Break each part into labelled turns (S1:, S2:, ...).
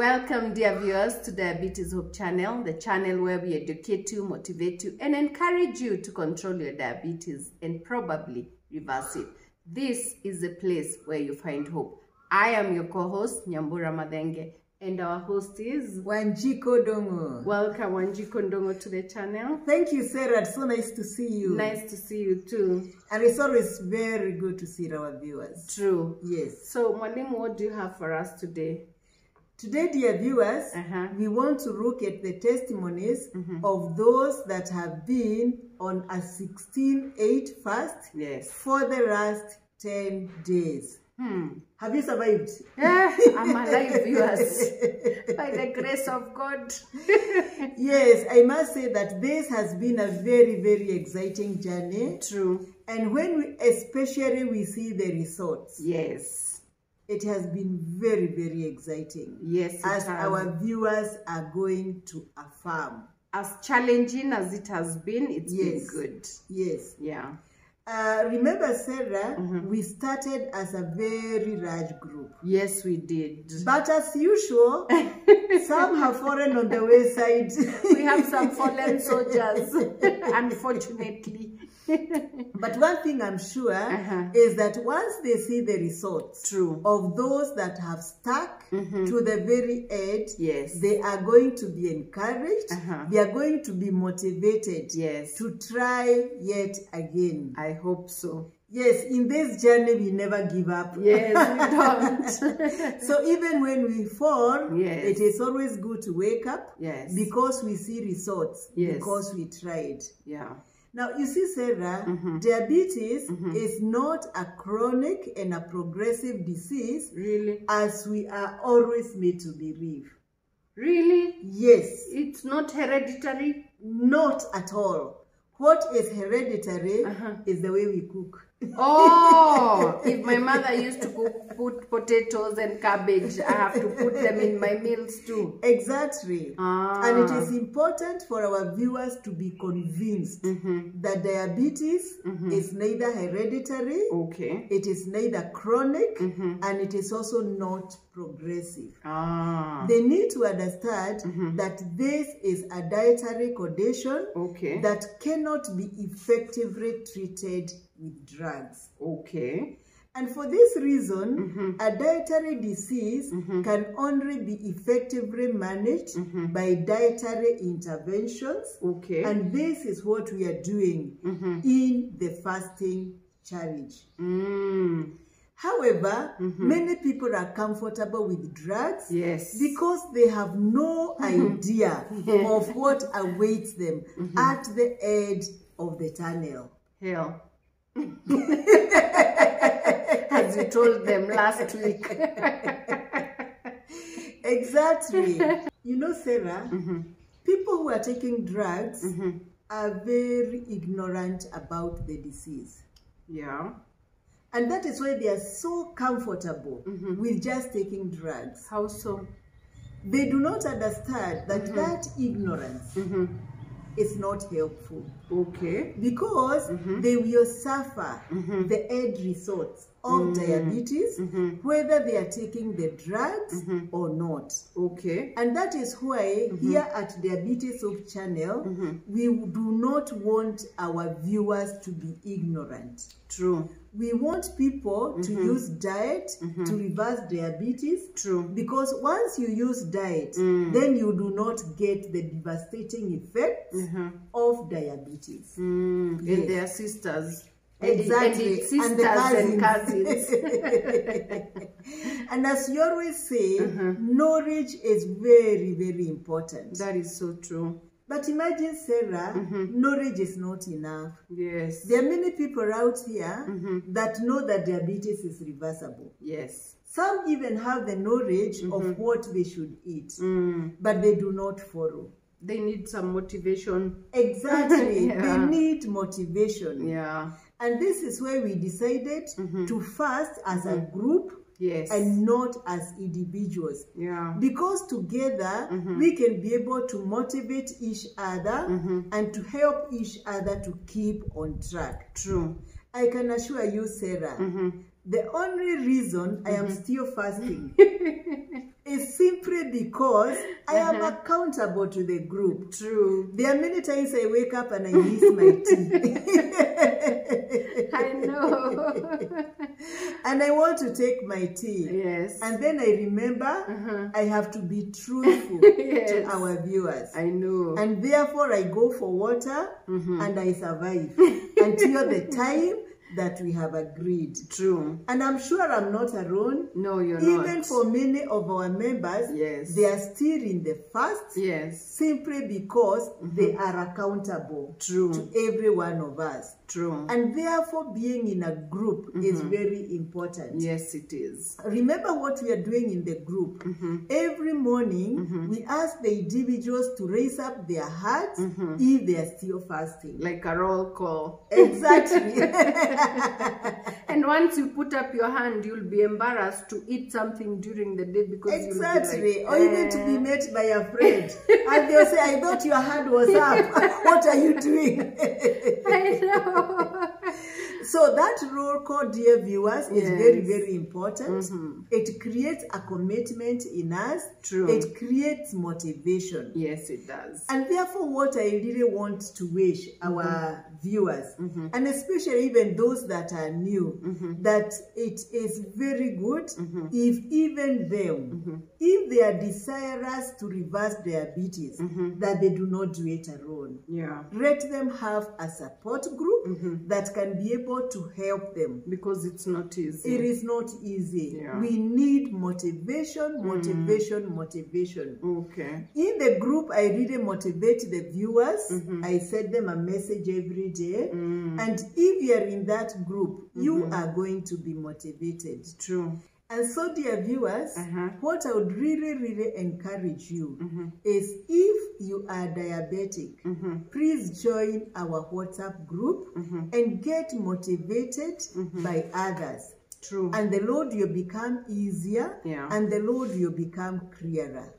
S1: Welcome, dear viewers, to Diabetes Hope Channel, the channel where we educate you, motivate you, and encourage you to control your diabetes and probably reverse it. This is the place where you find hope. I am your co-host, Nyambura Madenge, and our host is
S2: Wanjiko Dongo.
S1: Welcome, Wanjiko Dongo, to the channel.
S2: Thank you, Sarah. It's so nice to see you.
S1: Nice to see you too.
S2: And it's always very good to see our viewers.
S1: True.
S2: Yes.
S1: So, Mwalimu, what do you have for us today?
S2: Today, dear viewers, we want to look at the testimonies of those that have been on a 16-8 fast for the last 10 days. Have you survived?
S1: Yeah, I'm alive, viewers. By the grace of God.
S2: Yes, I must say that this has been a very, very exciting journey.
S1: True.
S2: And when especially we see the results.
S1: Yes.
S2: It has been very, very exciting.
S1: Yes, it
S2: as
S1: has.
S2: Our viewers are going to affirm.
S1: As challenging as it has been, it's been good.
S2: Yes.
S1: Yeah.
S2: Remember, Sarah, we started as a very large group.
S1: Yes, we did.
S2: But as usual, some have fallen on the wayside.
S1: We have some fallen soldiers, unfortunately.
S2: But one thing I'm sure is that once they see the results of those that have stuck to the very end, they are going to be encouraged, they are going to be motivated to try yet again.
S1: I hope so.
S2: Yes, in this journey we never give up.
S1: Yes, we don't.
S2: So even when we fall, it is always good to wake up because we see results, because we tried.
S1: Yeah.
S2: Now, you see, Sarah, diabetes is not a chronic and a progressive disease, as we are always made to believe.
S1: Really?
S2: Yes.
S1: It's not hereditary?
S2: Not at all. What is hereditary is the way we cook.
S1: Oh, if my mother used to put potatoes and cabbage, I have to put them in my meals too.
S2: Exactly. And it is important for our viewers to be convinced that diabetes is neither hereditary, it is neither chronic, and it is also not progressive. They need to understand that this is a dietary condition that cannot be effectively treated with drugs. And for this reason, a dietary disease can only be effectively managed by dietary interventions. And this is what we are doing in the fasting challenge. However, many people are comfortable with drugs because they have no idea of what awaits them at the end of the tunnel.
S1: Hell. As you told them last week.
S2: Exactly. You know, Sarah, people who are taking drugs are very ignorant about the disease.
S1: Yeah.
S2: And that is why they are so comfortable with just taking drugs.
S1: How so?
S2: They do not understand that that ignorance is not helpful. Because they will suffer the end results of diabetes, whether they are taking the drugs or not. And that is why here at Diabetes Hope Channel, we do not want our viewers to be ignorant.
S1: True.
S2: We want people to use diet to reverse diabetes. Because once you use diet, then you do not get the devastating effects of diabetes.
S1: And their sisters.
S2: Exactly.
S1: And the cousins.
S2: And as you always say, knowledge is very, very important.
S1: That is so true.
S2: But imagine, Sarah, knowledge is not enough.
S1: Yes.
S2: There are many people out here that know that diabetes is reversible.
S1: Yes.
S2: Some even have the knowledge of what they should eat, but they do not follow.
S1: They need some motivation.
S2: Exactly. They need motivation.
S1: Yeah.
S2: And this is why we decided to fast as a group and not as individuals. Because together we can be able to motivate each other and to help each other to keep on track.
S1: True.
S2: I can assure you, Sarah, the only reason I am still fasting is simply because I am accountable to the group.
S1: True.
S2: There are many times I wake up and I miss my tea.
S1: I know.
S2: And I want to take my tea.
S1: Yes.
S2: And then I remember I have to be truthful to our viewers.
S1: I know.
S2: And therefore I go for water and I survive until the time that we have agreed.
S1: True.
S2: And I'm sure I'm not alone.
S1: No, you're not.
S2: Even for many of our members, they are still in the fast. Simply because they are accountable to every one of us.
S1: True.
S2: And therefore being in a group is very important.
S1: Yes, it is.
S2: Remember what we are doing in the group. Every morning, we ask the individuals to raise up their hearts if they are still fasting.
S1: Like a roll call.
S2: Exactly.
S1: And once you put up your hand, you'll be embarrassed to eat something during the day because you'll be like,
S2: or even to be met by a friend. And they'll say, I thought your hand was up. What are you doing?
S1: I know.
S2: So that roll call, dear viewers, is very, very important. It creates a commitment in us.
S1: True.
S2: It creates motivation.
S1: Yes, it does.
S2: And therefore, what I really want to wish our viewers, and especially even those that are new, that it is very good if even them, if they are desirous to reverse diabetes, that they do not do it alone. Let them have a support group that can be able to help them.
S1: Because it's not easy.
S2: It is not easy. We need motivation, motivation, motivation.
S1: Okay.
S2: In the group, I really motivate the viewers. I send them a message every day. And if you are in that group, you are going to be motivated.
S1: True.
S2: And so, dear viewers, what I would really, really encourage you is if you are diabetic, please join our WhatsApp group and get motivated by others.
S1: True.
S2: And the load will become easier and the load will become clearer.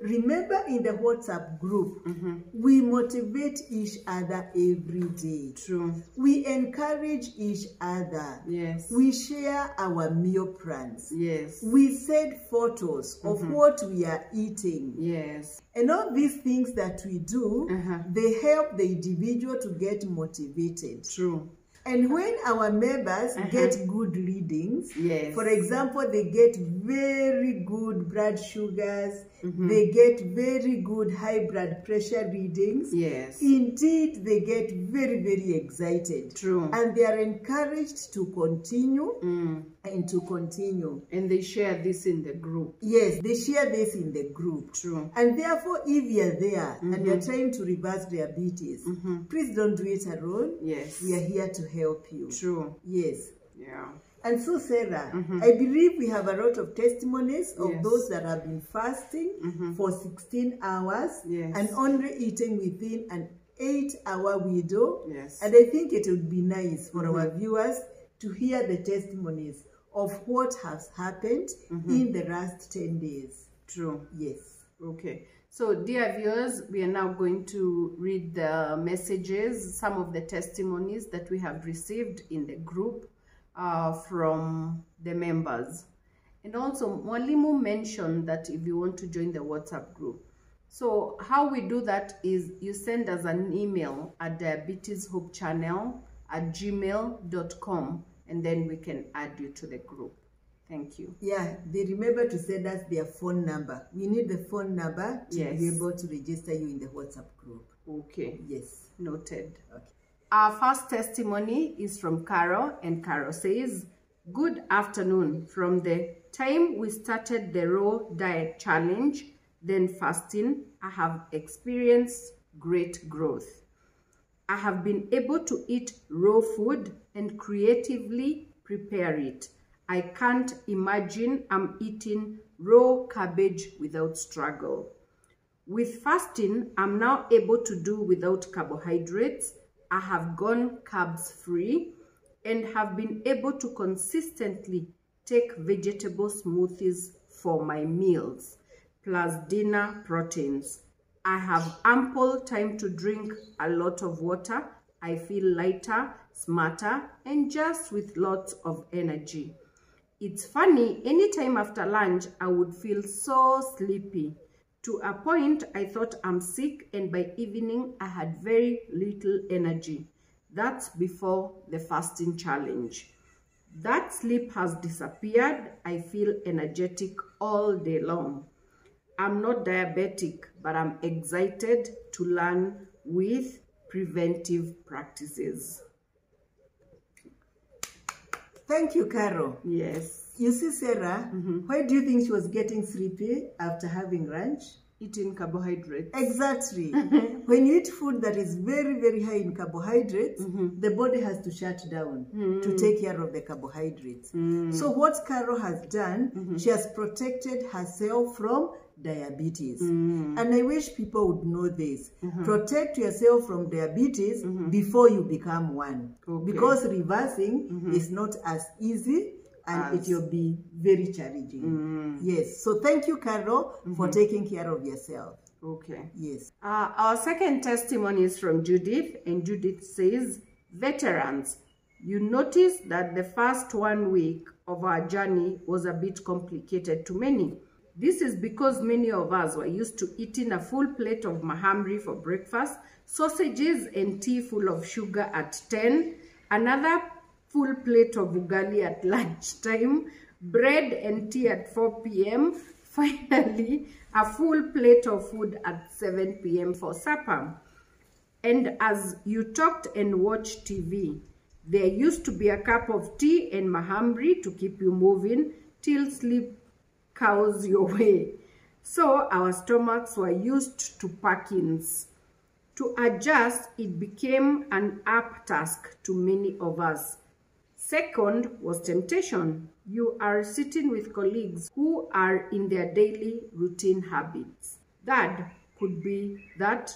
S2: Remember, in the WhatsApp group, we motivate each other every day.
S1: True.
S2: We encourage each other.
S1: Yes.
S2: We share our meal plans.
S1: Yes.
S2: We send photos of what we are eating.
S1: Yes.
S2: And all these things that we do, they help the individual to get motivated.
S1: True.
S2: And when our members get good readings, for example, they get very good blood sugars, they get very good high blood pressure readings.
S1: Yes.
S2: Indeed, they get very, very excited.
S1: True.
S2: And they are encouraged to continue and to continue.
S1: And they share this in the group.
S2: Yes, they share this in the group.
S1: True.
S2: And therefore, if you're there and you're trying to reverse diabetes, please don't do it alone.
S1: Yes.
S2: We are here to help you.
S1: True.
S2: Yes.
S1: Yeah.
S2: And so, Sarah, I believe we have a lot of testimonies of those that have been fasting for 16 hours and only eating within an 8-hour window.
S1: Yes.
S2: And I think it would be nice for our viewers to hear the testimonies of what has happened in the last 10 days.
S1: True.
S2: Yes.
S1: Okay. So, dear viewers, we are now going to read the messages, some of the testimonies that we have received in the group from the members. And also, Mwalimu mentioned that if you want to join the WhatsApp group. So, how we do that is you send us an email at diabeteshopechannel@gmail.com, and then we can add you to the group. Thank you.
S2: Yeah, they remember to send us their phone number. We need the phone number to be able to register you in the WhatsApp group.
S1: Okay.
S2: Yes.
S1: Noted.
S2: Okay.
S1: Our first testimony is from Carol, and Carol says, "Good afternoon. From the time we started the raw diet challenge, then fasting, I have experienced great growth. I have been able to eat raw food and creatively prepare it. I can't imagine I'm eating raw cabbage without struggle. With fasting, I'm now able to do without carbohydrates. I have gone carbs free and have been able to consistently take vegetable smoothies for my meals, plus dinner proteins. I have ample time to drink a lot of water. I feel lighter, smarter, and just with lots of energy. It's funny, anytime after lunch, I would feel so sleepy. To a point, I thought I'm sick, and by evening, I had very little energy. That's before the fasting challenge. That sleep has disappeared. I feel energetic all day long. I'm not diabetic, but I'm excited to learn with preventive practices.
S2: Thank you, Carol.
S1: Yes.
S2: You see, Sarah, why do you think she was getting sleepy after having lunch?
S1: Eating carbohydrates.
S2: Exactly. When you eat food that is very, very high in carbohydrates, the body has to shut down to take care of the carbohydrates. So what Carol has done, she has protected herself from diabetes. And I wish people would know this. Protect yourself from diabetes before you become one. Okay. Because reversing is not as easy, and it will be very challenging. Yes. So thank you, Carol, for taking care of yourself.
S1: Okay.
S2: Yes.
S1: Our second testimony is from Judith, and Judith says, veterans, you notice that the first 1 week of our journey was a bit complicated to many. This is because many of us were used to eating a full plate of mahamri for breakfast, sausages and tea full of sugar at 10, another full plate of ugali at lunchtime, bread and tea at 4 p.m., finally, a full plate of food at 7 p.m. for supper. And as you talked and watched TV, there used to be a cup of tea and mahamri to keep you moving till sleep cows your way. So our stomachs were used to pack-ins. To adjust, it became an up task to many of us. Second was temptation. You are sitting with colleagues who are in their daily routine habits. Third could be that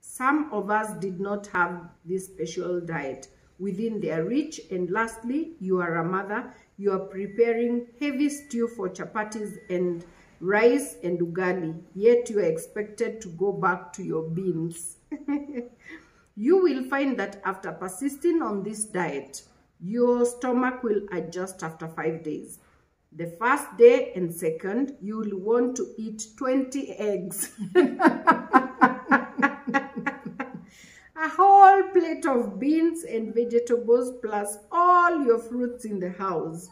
S1: some of us did not have this special diet within their reach. And lastly, you are a mother. You are preparing heavy stew for chapatis and rice and ugali, yet you are expected to go back to your beans. You will find that after persisting on this diet, your stomach will adjust after 5 days. The first day and second, you will want to eat 20 eggs. A whole plate of beans and vegetables plus all your fruits in the house.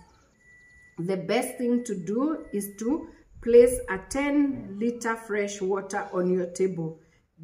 S1: The best thing to do is to place a 10-liter fresh water on your table.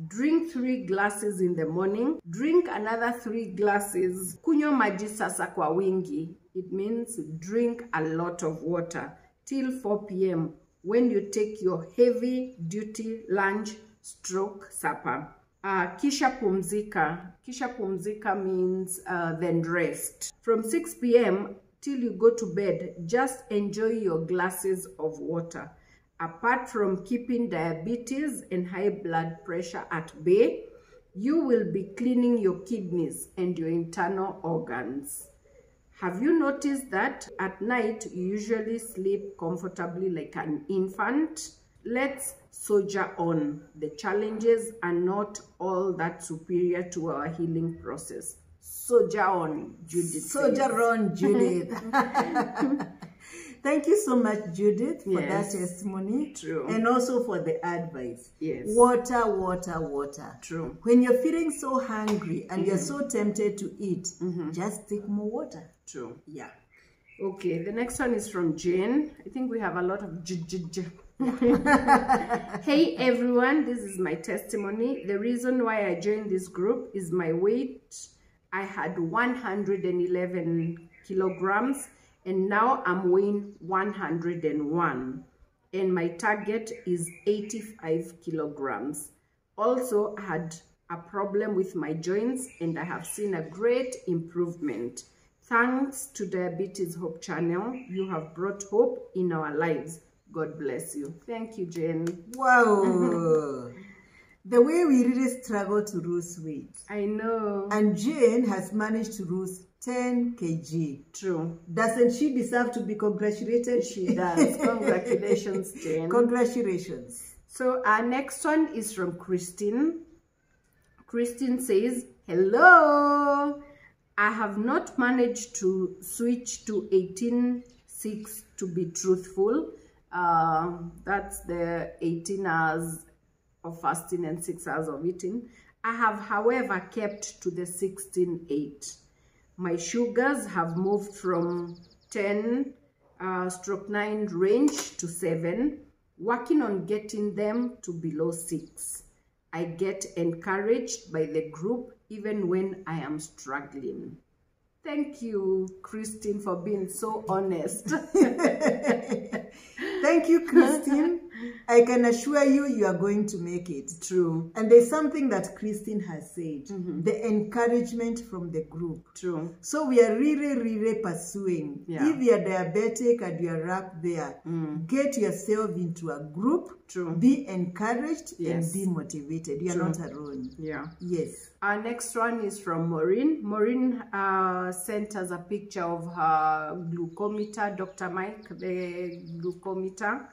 S1: Drink 3 glasses in the morning. Drink another 3 glasses. Kunywa maji sasa kwa wingi. It means drink a lot of water till 4 p.m. when you take your heavy duty lunch stroke supper. Kisha pumzika. Kisha pumzika means then rest. From 6 p.m. till you go to bed, just enjoy your glasses of water. Apart from keeping diabetes and high blood pressure at bay, you will be cleaning your kidneys and your internal organs. Have you noticed that at night you usually sleep comfortably like an infant? Let's soldier on. The challenges are not all that superior to our healing process. Soldier on, Judith.
S2: Soldier on, Judith. Thank you so much, Judith, for that testimony.
S1: True.
S2: And also for the advice.
S1: Yes.
S2: Water, water, water.
S1: True.
S2: When you're feeling so hungry and you're so tempted to eat, just take more water.
S1: True.
S2: Yeah.
S1: Okay, the next one is from Jane. I think we have a lot of Hey everyone, this is my testimony. The reason why I joined this group is my weight. I had 111 kilograms and now I'm weighing 101 and my target is 85 kilograms. Also, I had a problem with my joints and I have seen a great improvement. Thanks to Diabetes Hope Channel, you have brought hope in our lives. God bless you. Thank you, Jane.
S2: Wow. The way we really struggle to lose weight.
S1: I know.
S2: And Jane has managed to lose 10 kg.
S1: True.
S2: Doesn't she deserve to be congratulated?
S1: She does. Congratulations, Jane.
S2: Congratulations.
S1: So our next one is from Christine. Christine says, hello. I have not managed to switch to 18 6 to be truthful. That's the 18 hours of fasting and 6 hours of eating. I have, however, kept to the 16-8. My sugars have moved from 10/9 range to 7, working on getting them to below 6. I get encouraged by the group even when I am struggling. Thank you, Christine, for being so honest.
S2: Thank you, Christine. I can assure you, you are going to make it.
S1: True.
S2: And there's something that Christine has said, the encouragement from the group.
S1: True.
S2: So we are really pursuing.
S1: Yeah.
S2: If you are diabetic and you are up there, get yourself into a group.
S1: True.
S2: Be encouraged
S1: Yes.
S2: and be motivated. You are not alone.
S1: Yeah.
S2: Yes.
S1: Our next one is from Maureen. Maureen sent us a picture of her glucometer, Dr. Mike, the glucometer,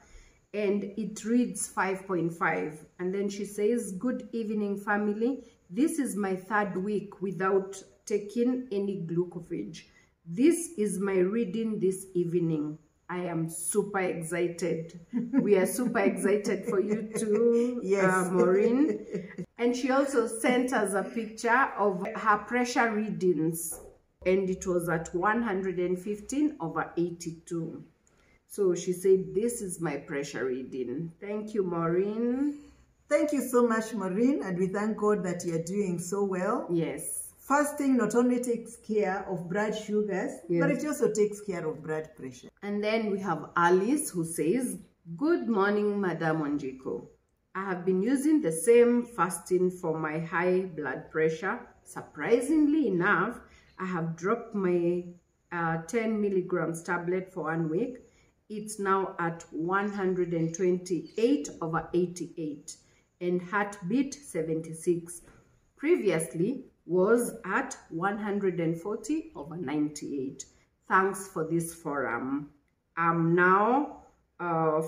S1: and it reads 5.5. And then she says, "Good evening, family. This is my 3rd week without taking any glucophage. This is my reading this evening. I am super excited." We are super excited for you too,
S2: yes.
S1: Maureen. And she also sent us a picture of her pressure readings, and it was at 115/82. So she said, "This is my pressure reading." Thank you, Maureen.
S2: Thank you so much, Maureen, and we thank God that you're doing so well.
S1: Yes.
S2: Fasting not only takes care of blood sugars, but it also takes care of blood pressure.
S1: And then we have Alice, who says, "Good morning, Madam Onjiko. I have been using the same fasting for my high blood pressure. Surprisingly enough, I have dropped my 10 milligrams tablet for 1 week. It's now at 128/88 and heartbeat 76. Previously was at 140/98. Thanks for this forum. I'm now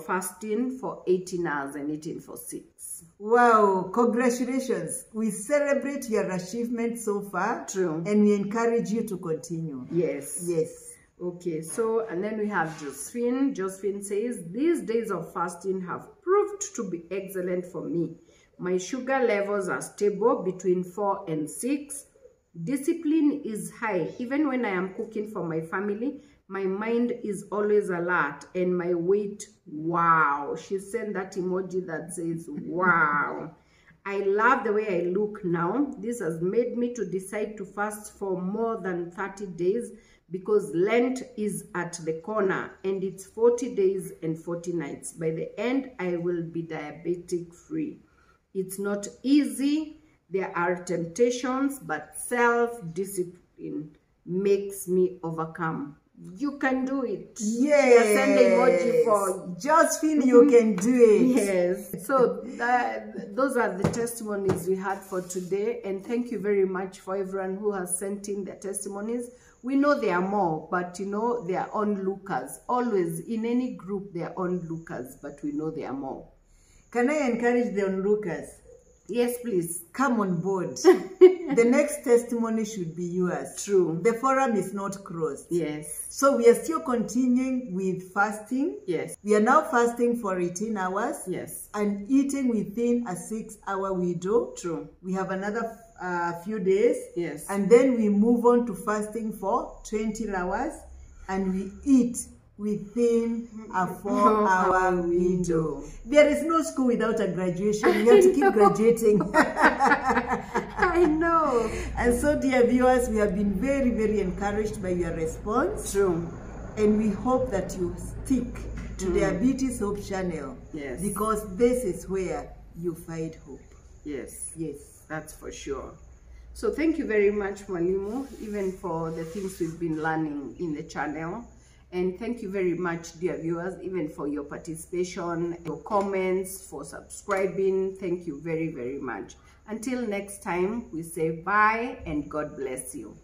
S1: fasting for 18 hours and eating for 6.
S2: Wow, congratulations. We celebrate your achievement so far.
S1: True.
S2: And we encourage you to continue.
S1: Yes.
S2: Yes.
S1: Okay, so, and then we have Josephine. Josephine says, "These days of fasting have proved to be excellent for me. My sugar levels are stable between 4 and 6. Discipline is high. Even when I am cooking for my family, my mind is always alert, and my weight, wow." She sent that emoji that says, "Wow." "I love the way I look now. This has made me to decide to fast for more than 30 days because Lent is at the corner and it's 40 days and 40 nights. By the end, I will be diabetic free. It's not easy. There are temptations, but self-discipline makes me overcome." You can do it.
S2: Yes.
S1: Send the emoji for
S2: Josephine, you can do it.
S1: Yes. So those are the testimonies we had for today. And thank you very much for everyone who has sent in their testimonies. We know there are more, but you know, they are onlookers. Always in any group, they are onlookers, but we know there are more.
S2: Can I encourage the onlookers?
S1: Yes, please.
S2: Come on board. The next testimony should be yours.
S1: True.
S2: The forum is not closed.
S1: Yes.
S2: So we are still continuing with fasting.
S1: Yes.
S2: We are now fasting for 18 hours.
S1: Yes.
S2: And eating within a 6-hour window.
S1: True.
S2: We have another few days.
S1: Yes.
S2: And then we move on to fasting for 20 hours. And we eat within a 4-hour window. There is no school without a graduation. We have to keep graduating.
S1: I know.
S2: And so, dear viewers, we have been very encouraged by your response.
S1: True.
S2: And we hope that you stick to the Diabetes Hope channel.
S1: Yes.
S2: Because this is where you find hope.
S1: Yes.
S2: Yes.
S1: That's for sure. So thank you very much, Mwalimu, even for the things we've been learning in the channel. And thank you very much, dear viewers, even for your participation, your comments, for subscribing. Thank you very much. Until next time, we say bye and God bless you.